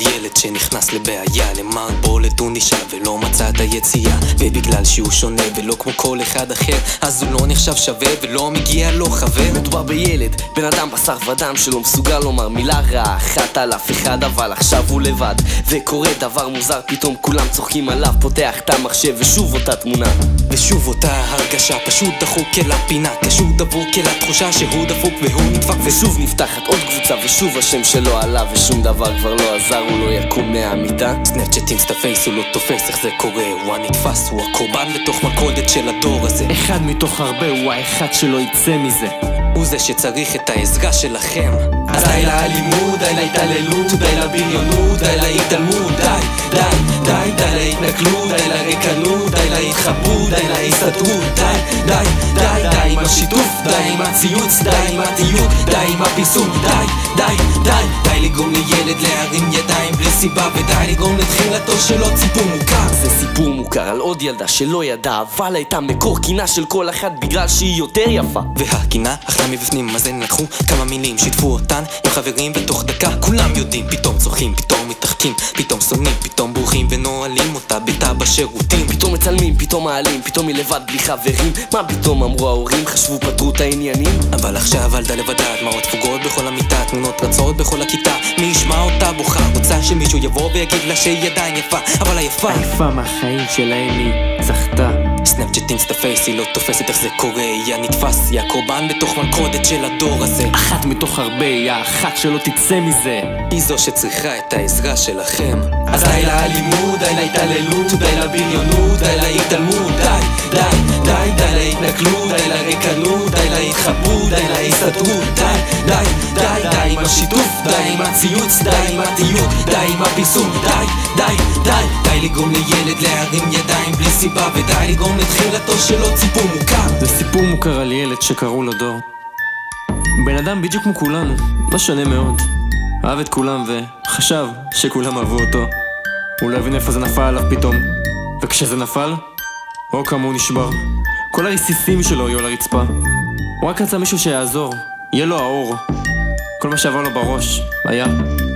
ילד שנכנס לבעיה, למרבו לדו נשאר ולא מצא את היציאה, ובגלל שהוא שונה ולא כמו כל אחד אחר, אז הוא לא נחשב שווה ולא מגיע לו חבר. מדובר בילד, בן אדם בשר ודם שלא מסוגל לומר מילה רעה אחת על אף אחד, אבל עכשיו הוא לבד וקורה דבר מוזר, פתאום כולם צוחקים עליו, פותח את המחשב ושוב אותה תמונה ושוב אותה הרגשה, פשוט דחוק אל הפינה, קשור דבוק אל התחושה שהוא דפוק והוא נדפק, ושוב נפתחת עוד קבוצה ושוב השם שלו עלה ושום דבר כבר לא עזר, הוא לא יקום מהמיטה. סנאפצ'אט אינסטאפייס, הוא לא תופס איך זה קורה, הוא הנתפס, הוא הקורבן בתוך מלכודת של הדור הזה. אחד מתוך הרבה, הוא האחד שלא יצא מזה, הוא זה שצריך את העזרה שלכם. אז די לאלימות, די להתעללות, די לבריונות, די להתעלמות, די להתנכלות, די לריקנות, די להתחברות, די להסתתרות, די עם השיתוף, די עם הציוץ, די עם התיוג, די עם הפיסון, די לגרום לילד להרים ידיים בלי סיבה, ודי לגרום לתחילתו של עוד סיפור מוכר. זה סיפור מוכר על עוד ילדה שלא ידעה, אבל הייתה מקור קינה של כל אחד בגלל שהיא יותר יפה, והקינה אכלה מבפנים, אז הם לקחו כמה מילים, שיתפו אותן עם חברים, ותוך דקה כולם יודעים, פתאום צוחקים, פתאום מתרחקים, פתאום שונאים, פתאום בורחים ונועלים אותה ביתה בשירותים, פתאום מצלמים, פתאום מעלים, פתאום היא לבד בלי חברים. מה פתאום אמרו ההורים, חשבו פתרו את העניינים, אבל עכשיו ילדה לבדה, דמעות תפוגות בכל המיטה, תמונות רצות בכל הכיתה, מי ישמע אותה בוכה, רוצה שמישהו יבוא ויגיד לה שהיא עדיין יפה, אבל היפה מהחיים שלהם היא זכתה. סנאפצ'אט אינסטאפייס, היא לא תופסת איך זה קורה, היא הנתפס, היא הקורבן בתוך מלכודת של הדור הזה. אחת מתוך הרבה, היא האחת שלא תצא מזה, היא זו שצריכה את העזרה שלכם. אז די לאלימות, די להתעללות, די לבריונות, די להתעלמות, די להתנכלות, די לריקנות, די להתחברות, די להסתתרות, די עם השיתוף, די עם הציוץ, די עם התיוג, די עם הפיסון, די לגרום לילד להרים ידיים בלי סיבה, ודי לגרום לתחילתו של עוד סיפור מוכר. זה סיפור מוכר על ילד שקראו לו דור, בן אדם בדיוק כמו כולנו, לא שונה מאוד, אהב את כולם וחשב שכולם אהבו אותו, הוא לא הבין איפה זה נפל עליו פתאום, וכשזה נפל, או כמה הוא נשבר, כל הרסיסים שלו היו על הרצפה, הוא רק רצה מישהו שיעזור, יהיה לו האור, כל מה שעבר לו בראש היה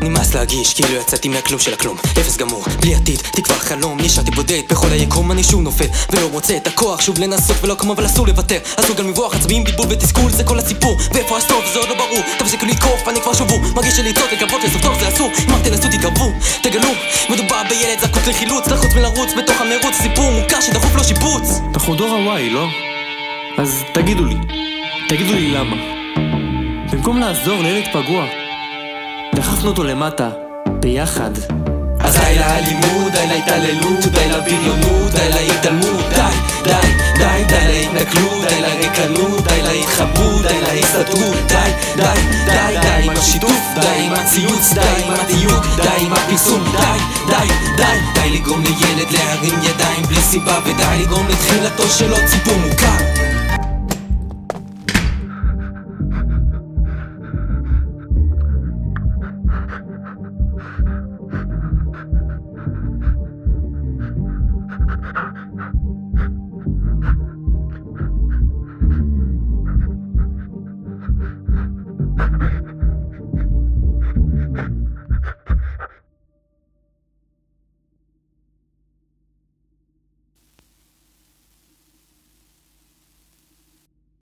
נמאס להגיש כאילו יצאתי מהכלום של הכלום, אפס גמור, בלי עתיד, תקווה חלום, נשארתי בודד בכל היקום, אני שוב נופל ולא מוצא את הכוח שוב לנסות ולא כמו, אבל אסור לוותר, אסור גם מבוח, עצבים, בלבול ותסכול, זה כל הסיפור, ואיפה הסוף זה עוד לא ברור, תפסיקו לתקוף, אני כבר שבור, מרגיש שלצעוק, לקוות לסוף טוב זה אסור, אם תנסו תתקרבו, תגלו, מדובר בילד זקוק לחילוץ, לחוץ ולרוץ בתוך המרוץ, סיפור מוכר שדחוף לו שיפוץ. אנחנו דור הוואי, לא? אז תגידו לי למה במקום לעזור לילד פגוע דחפנו אותו למטה ביחד. אז די לאלימות, די להתעללות, די לבריונות, די להתעלמות, די להתנכלות, די לריקנות, די להתחברות, די להסתתרות, די עם השיתוף, די עם הציוץ, די עם התיוג, די עם הפיסון, די לגרום לילד להרים ידיים בלי סיבה, ודי לגרום לתחילתו של עוד סיפור מוכר.